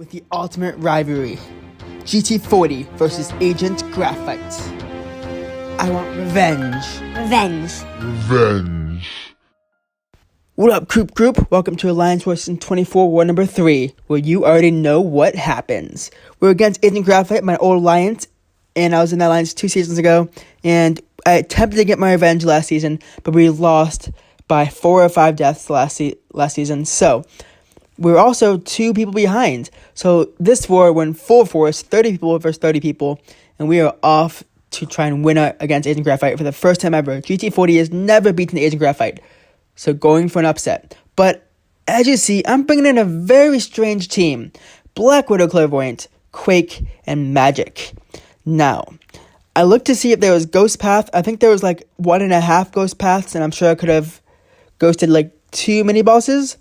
with the ultimate rivalry. GT40 versus Agent Graphite. I want revenge. Revenge. What up, Coop Group? Welcome to Alliance Wars S24 War number 3, where you already know what happens. We're against Agent Graphite, my old alliance, and I was in that alliance 2 seasons ago, and I attempted to get my revenge last season, but we lost by 4 or 5 deaths last season, so we're also 2 people behind. So this war went full force, 30 people versus 30 people, and we are off to try and win against Agent Graphite for the first time ever. GT40 has never beaten the Agent Graphite, so going for an upset. But as you see, I'm bringing in a very strange team. Black Widow Clairvoyant, Quake, and Magik. Now, I looked to see if there was Ghost Path. I think there was like 1.5 Ghost Paths, and I'm sure I could have ghosted like 2 mini bosses.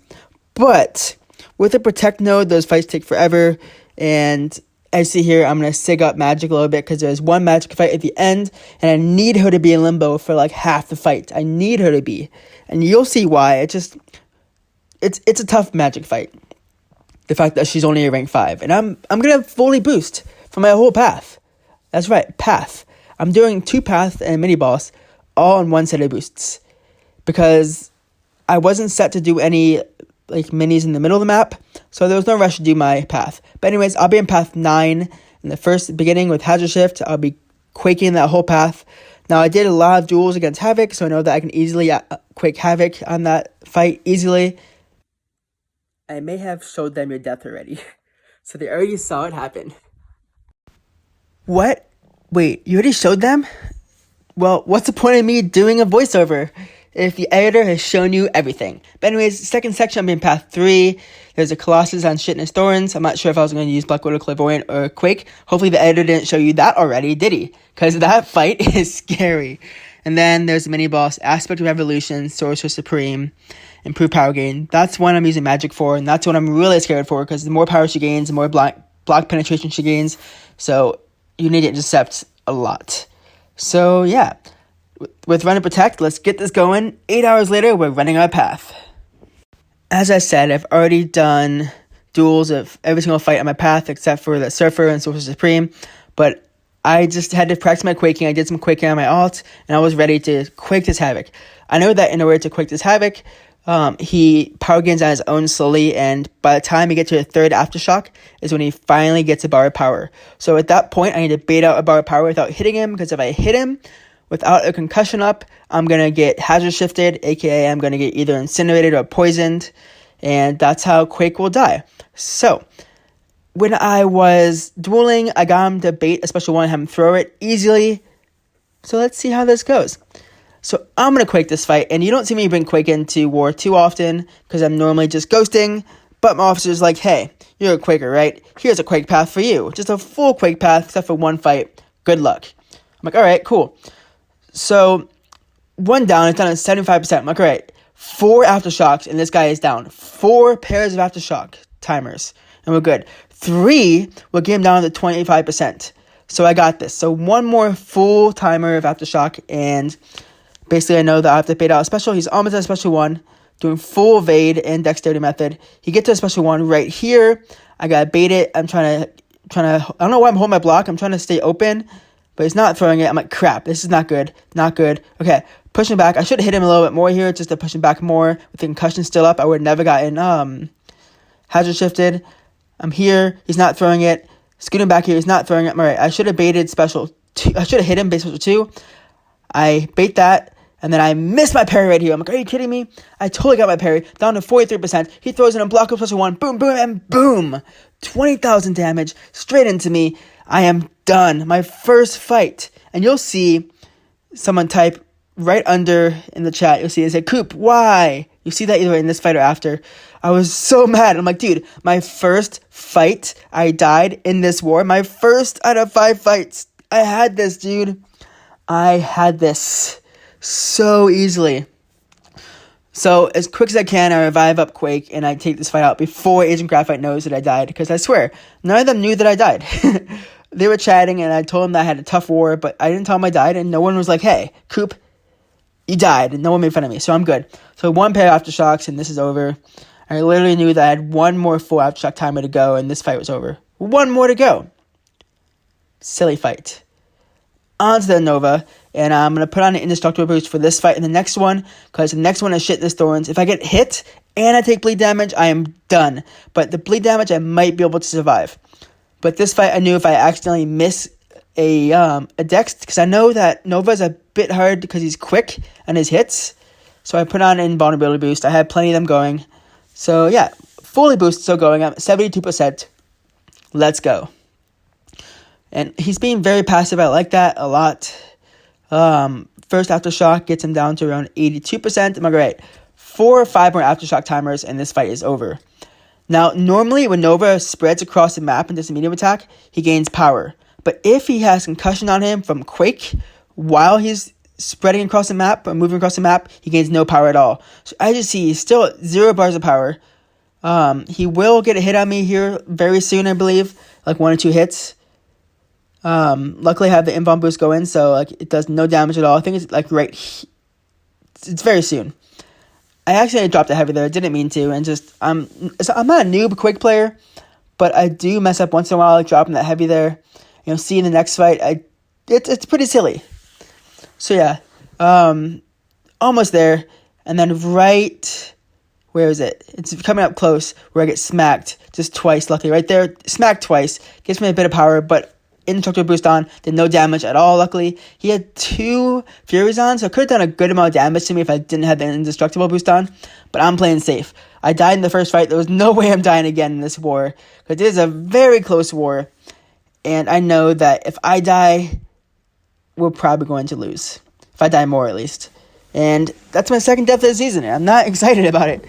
But with the Protect node, those fights take forever. And as you see here, I'm going to sig up Magik a little bit because there's one Magik fight at the end, and I need her to be in limbo for like half the fight. I need her to be. And you'll see why. It's a tough Magik fight. The fact that she's only a rank 5. And I'm going to fully boost for my whole path. That's right, path. I'm doing 2 paths and a mini boss all in one set of boosts. Because I wasn't set to do any like minis in the middle of the map, so there was no rush to do my path. But anyways, I'll be in path 9 in the first beginning with Hazard Shift. I'll be quaking that whole path. Now, I did a lot of duels against Havok, so I know that I can easily quake Havok on that fight easily. I may have showed them your death already, so they already saw it happen. What? Wait, you already showed them? Well, what's the point of me doing a voiceover if the editor has shown you everything? But anyways, second section, I'm in path 3. There's a Colossus on chitinous thorns. I'm not sure if I was going to use Black Widow Clairvoyant or Quake. Hopefully the editor didn't show you that already, did he? Because that fight is scary. And then there's a mini boss, Aspect of Evolution, Sorcerer Supreme, Improved Power Gain. That's one I'm using Magik for, and that's what I'm really scared for, because the more power she gains, the more block penetration she gains. So you need to intercept a lot. So yeah. With Run and Protect, let's get this going. 8 hours later, we're running our path. As I said, I've already done duels of every single fight on my path except for the Surfer and Sorcerer Supreme, but I just had to practice my quaking. I did some quaking on my alt, and I was ready to quake this Havok. I know that in order to quake this Havok, he power gains on his own slowly, and by the time he gets to the 3rd Aftershock is when he finally gets a bar of power. So at that point, I need to bait out a bar of power without hitting him, because if I hit him without a concussion up, I'm going to get hazard shifted, aka I'm going to get either incinerated or poisoned, and that's how Quake will die. So, when I was dueling, I got him to bait a special one and have him throw it easily. So let's see how this goes. So I'm going to Quake this fight, and you don't see me bring Quake into war too often, because I'm normally just ghosting, but my officer's like, hey, you're a Quaker, right? Here's a Quake path for you. Just a full Quake path, except for one fight. Good luck. I'm like, alright, cool. So, 1 down, it's down at 75%. I'm like, alright, 4 Aftershocks, and this guy is down. 4 pairs of Aftershock timers, and we're good. 3 will get him down to 25%. So I got this. So 1 more full timer of Aftershock, and basically I know that I have to bait out a special. He's almost at a special 1, doing full evade and dexterity method. He gets to a special 1 right here. I gotta bait it. I'm trying to, I don't know why I'm holding my block. I'm trying to stay open, but he's not throwing it. I'm like, crap, this is not good. Not good. Okay, pushing back. I should have hit him a little bit more here, just to push him back more. With the concussion still up, I would have never gotten hazard shifted. I'm here. He's not throwing it. Scooting back here. He's not throwing it. All right, I should have baited special 2. I should have hit him bait special 2. I bait that, and then I missed my parry right here. I'm like, are you kidding me? I totally got my parry. Down to 43%. He throws in a block of special 1. Boom, boom, and boom. 20,000 damage straight into me. I am done. My first fight. And you'll see someone type right under in the chat. You'll see it say, Coop, why? You see that either in this fight or after. I was so mad. I'm like, dude, my first fight, I died in this war. My first out of 5 fights. I had this, dude. I had this so easily. So as quick as I can, I revive up Quake, and I take this fight out before Agent Graphite knows that I died. Because I swear, none of them knew that I died. They were chatting, and I told them that I had a tough war, but I didn't tell them I died, and no one was like, hey, Coop, you died, and no one made fun of me, so I'm good. So 1 pair of Aftershocks, and this is over. I literally knew that I had one more full aftershock timer to go, and this fight was over. One more to go. Silly fight. On to the Nova, and I'm going to put on an indestructible boost for this fight and the next one, because the next one is chitinous thorns. If I get hit and I take bleed damage, I am done. But the bleed damage, I might be able to survive. But this fight, I knew if I accidentally miss a dex, because I know that Nova is a bit hard because he's quick and his hits. So I put on an invulnerability boost. I had plenty of them going. So yeah, fully boosted, still going. I'm at 72%. Let's go. And he's being very passive. I like that a lot. First aftershock gets him down to around 82%. Am I right? 4 or 5 more aftershock timers, and this fight is over. Now, normally when Nova spreads across the map and does a medium attack, he gains power. But if he has concussion on him from Quake while he's spreading across the map or moving across the map, he gains no power at all. So as you see, he's still at 0 bars of power. He will get a hit on me here very soon, I believe, like 1 or 2 hits. Luckily I have the invuln boost going, so like it does no damage at all. I think it's like it's very soon. I accidentally dropped a heavy there, didn't mean to, and just I'm not a noob Quake player, but I do mess up once in a while, like dropping that heavy there. You know, see in the next fight, it's pretty silly. So yeah, almost there, and then right, where is it? It's coming up close where I get smacked just twice. Luckily, right there, smacked twice, gives me a bit of power, but indestructible boost on, did no damage at all. Luckily, he had 2 Furies on, so it could have done a good amount of damage to me if I didn't have the indestructible boost on. But I'm playing safe. I died in the first fight. There was no way I'm dying again in this war, because it is a very close war, and I know that if I die, we're probably going to lose. If I die more, at least. And that's my second death of the season. I'm not excited about it.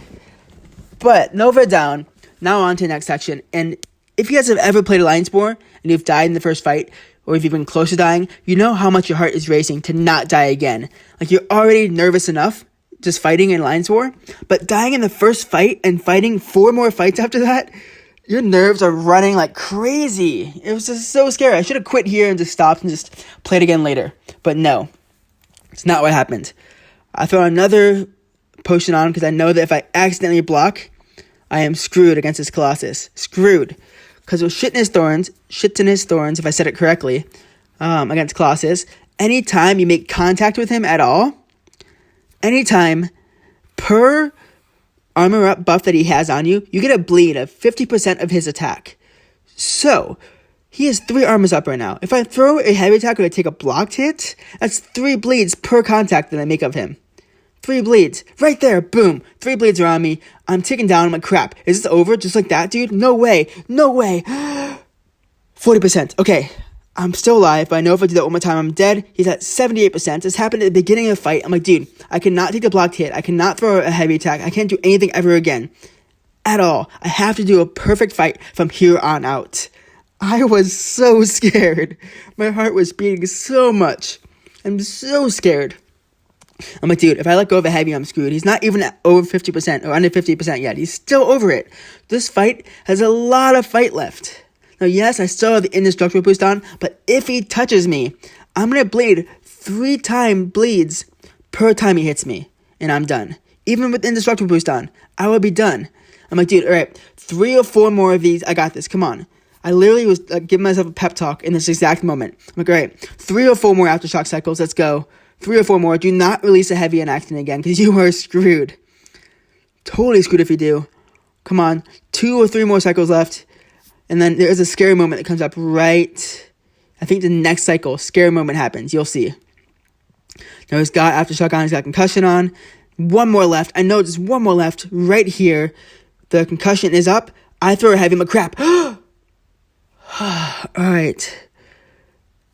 But Nova down. Now on to the next section. And if you guys have ever played Alliance War and you've died in the first fight, or if you've been close to dying, you know how much your heart is racing to not die again. Like, you're already nervous enough just fighting in Alliance War, but dying in the first fight and fighting 4 more fights after that, your nerves are running like crazy. It was just so scary. I should have quit here and just stopped and just played again later. But no, it's not what happened. I throw another potion on because I know that if I accidentally block, I am screwed against this Colossus. Screwed. Because with chitinous thorns, if I said it correctly, against Colossus, anytime you make contact with him at all, anytime per armor up buff that he has on you, you get a bleed of 50% of his attack. So, he has 3 armors up right now. If I throw a heavy attack or I take a blocked hit, that's 3 bleeds per contact that I make of him. 3 bleeds. Right there. Boom. 3 bleeds are on me. I'm ticking down. I'm like, crap. Is this over? Just like that, dude? No way. No way. 40%. Okay. I'm still alive, but I know if I do that one more time, I'm dead. He's at 78%. This happened at the beginning of the fight. I'm like, dude, I cannot take the blocked hit. I cannot throw a heavy attack. I can't do anything ever again. At all. I have to do a perfect fight from here on out. I was so scared. My heart was beating so much. I'm so scared. I'm like, dude, if I let go of a heavy, I'm screwed. He's not even at over 50% or under 50% yet. He's still over it. This fight has a lot of fight left. Now, yes, I still have the indestructible boost on, but if he touches me, I'm going to bleed 3 times bleeds per time he hits me, and I'm done. Even with indestructible boost on, I will be done. I'm like, dude, all right, 3 or 4 more of these. I got this. Come on. I literally was giving myself a pep talk in this exact moment. I'm like, all right, 3 or 4 more aftershock cycles. Let's go. 3 or 4 more. Do not release a heavy in accident again, because you are screwed. Totally screwed if you do. Come on. 2 or 3 more cycles left. And then there's a scary moment that comes up right, I think the next cycle. Scary moment happens. You'll see. Now he's got aftershock on. He's got concussion on. 1 more left. I know there's 1 more left right here. The concussion is up. I throw a heavy. I'm like, crap. Alright.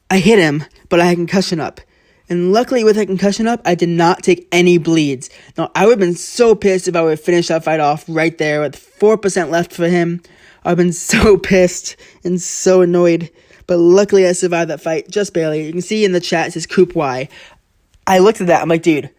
I hit him, but I had concussion up. And luckily with that concussion up, I did not take any bleeds. Now, I would have been so pissed if I would have finished that fight off right there with 4% left for him. I would have been so pissed and so annoyed. But luckily I survived that fight, just barely. You can see in the chat it says coop Y. I looked at that, I'm like, dude,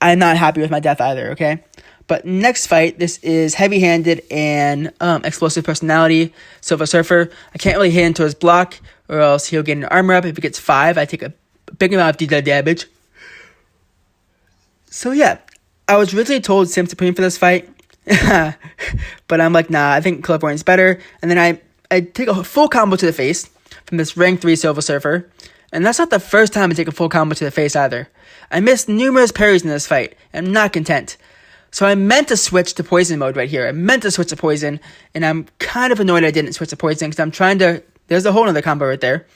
I'm not happy with my death either, okay? But next fight, this is heavy-handed and explosive personality, Silver Surfer. I can't really hit into his block, or else he'll get an armor up. If he gets 5, I take a big amount of D damage. So yeah, I was originally told Sorcerer Supreme for this fight. But I'm like, nah, I think Clairvoyant's better. And then I take a full combo to the face from this rank 3 Silver Surfer. And that's not the first time I take a full combo to the face either. I missed numerous parries in this fight, and I'm not content. So I meant to switch to poison mode right here. I meant to switch to poison, and I'm kind of annoyed I didn't switch to poison because I'm trying to... There's a whole other combo right there.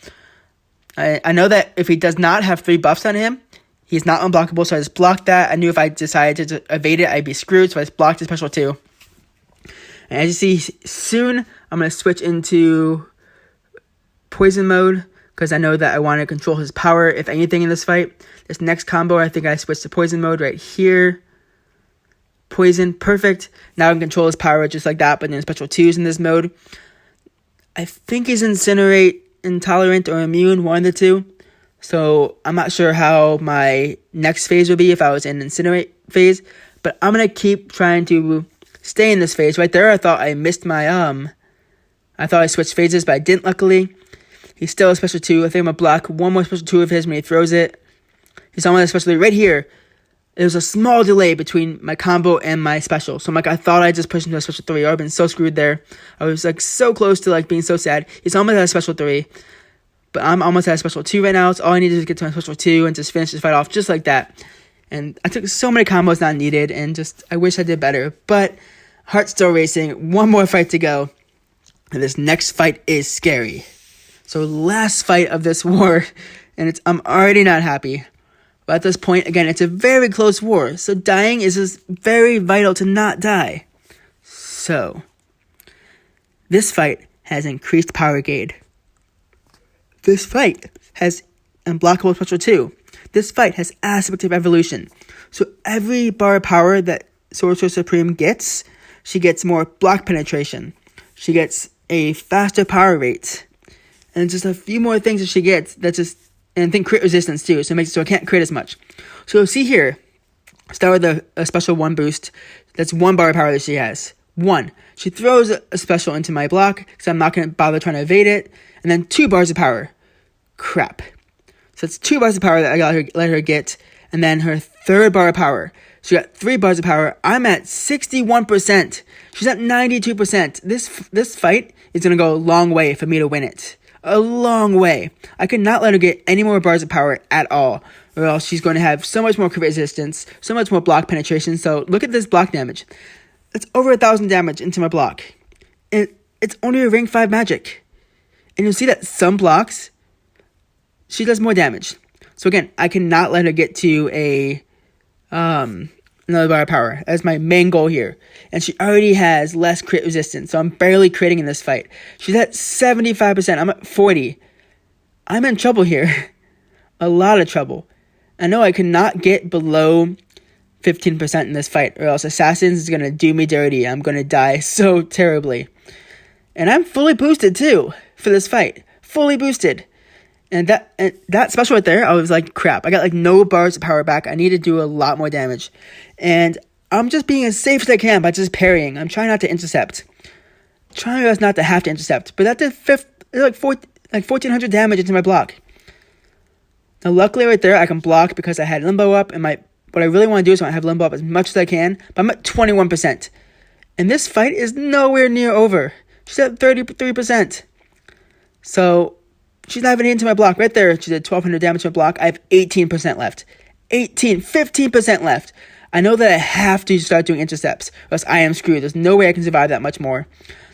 I know that if he does not have 3 buffs on him, he's not unblockable, so I just blocked that. I knew if I decided to evade it, I'd be screwed, so I just blocked his special 2. And as you see, soon I'm going to switch into poison mode because I know that I want to control his power, if anything, in this fight. This next combo, I think I switched to poison mode right here. Poison, perfect. Now I can control his power just like that, but then special 2s in this mode. I think he's Incinerate, Intolerant, or Immune, one of the two. So I'm not sure how my next phase would be if I was in Incinerate phase. But I'm going to keep trying to stay in this phase. Right there, I thought I missed my, I thought I switched phases, but I didn't, luckily. He's still a special 2. I think I'm going to block one more special 2 of his when he throws it. He's on my special 3 right here. There's a small delay between my combo and my special. So I'm like, I thought I just pushed into a special 3. I would have been so screwed there. I was like so close to like being so sad. He's almost at a special 3. But I'm almost at a special 2 right now. So all I need to do is get to my special 2 and just finish this fight off just like that. And I took so many combos not needed. And just, I wish I did better. But heart's still racing. One more fight to go. And this next fight is scary. So last fight of this war. And I'm already not happy. But at this point, again, it's a very close war. So dying is just very vital to not die. So, this fight has increased power gauge. This fight has unblockable special 2. This fight has aspect of evolution. So every bar of power that Sorcerer Supreme gets, she gets more block penetration. She gets a faster power rate. And just a few more things that she gets that just... And I think crit resistance too, so it makes it so I can't crit as much. So see here, start with a special 1 boost. That's 1 bar of power that she has. 1. She throws a special into my block, because I'm not going to bother trying to evade it. And then 2 bars of power. Crap. So it's 2 bars of power that I let her get. And then her 3rd bar of power. She got 3 bars of power. I'm at 61%. She's at 92%. This fight is going to go a long way for me to win it. A long way. I could not let her get any more bars of power at all, or else she's going to have so much more crit resistance, so much more block penetration. So look at this block damage. It's over 1,000 damage into my block. And it's only a rank 5 magic. And you'll see that some blocks, she does more damage. So again, I cannot let her get to another bar of power. That's my main goal here. And she already has less crit resistance, so I'm barely critting in this fight. She's at 75%. I'm at 40. I'm in trouble here. A lot of trouble. I know I cannot get below 15% in this fight, or else Assassins is going to do me dirty. I'm going to die so terribly. And I'm fully boosted too for this fight. Fully boosted. And that special right there, I was like, crap. I got like no bars of power back. I need to do a lot more damage. And I'm just being as safe as I can by just parrying. I'm trying not to intercept. Trying my best not to have to intercept. But that did 1,400 damage into my block. Now luckily right there, I can block because I had limbo up. And what I really want to do is I want to have limbo up as much as I can. But I'm at 21%. And this fight is nowhere near over. She's at 33%. So... she's not even into my block. Right there, she did 1,200 damage to my block. I have 18% left. 15% left. I know that I have to start doing intercepts, or else I am screwed. There's no way I can survive that much more.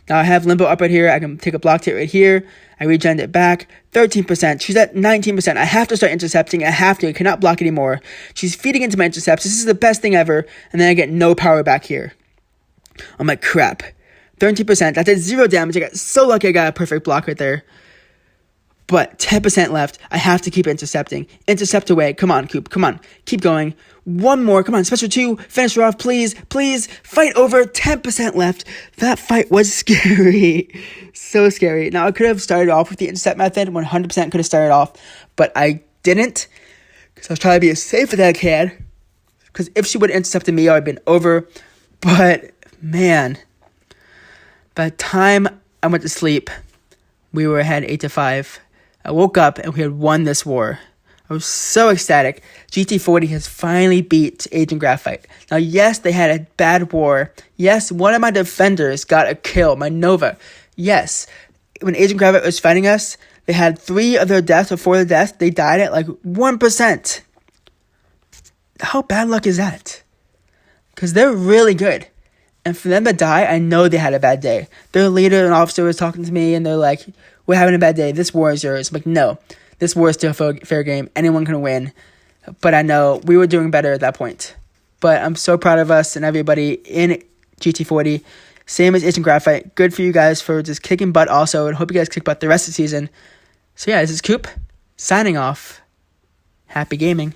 Now I have limbo up right here. I can take a block hit right here. I regen it back. 13%. She's at 19%. I have to start intercepting. I have to. I cannot block anymore. She's feeding into my intercepts. This is the best thing ever. And then I get no power back here. I'm like, crap. 13%. I did 0 damage. I got so lucky I got a perfect block right there. But 10% left. I have to keep intercepting. Intercept away. Come on, Coop. Come on. Keep going. One more. Come on. Special 2. Finish her off, please. Please. Fight over. 10% left. That fight was scary. So scary. Now, I could have started off with the intercept method. 100% could have started off. But I didn't. Because I was trying to be as safe as I can. Because if she would have intercepted me, I would have been over. But, man. By the time I went to sleep, we were ahead 8-5. I woke up and we had won this war. I was so ecstatic. GT40 has finally beat Agent Graphite. Now, yes, they had a bad war. Yes, one of my defenders got a kill, my Nova. Yes, when Agent Graphite was fighting us, they had 3 of their deaths before the death. They died at like 1%. How bad luck is that? Because they're really good. And for them to die, I know they had a bad day. Their leader and officer was talking to me, and they're like, we're having a bad day. This war is yours. I'm like, no. This war is still a fair game. Anyone can win. But I know we were doing better at that point. But I'm so proud of us and everybody in GT40. Same as Agent Graphite. Good for you guys for just kicking butt also. And hope you guys kick butt the rest of the season. So yeah, this is Coop signing off. Happy gaming.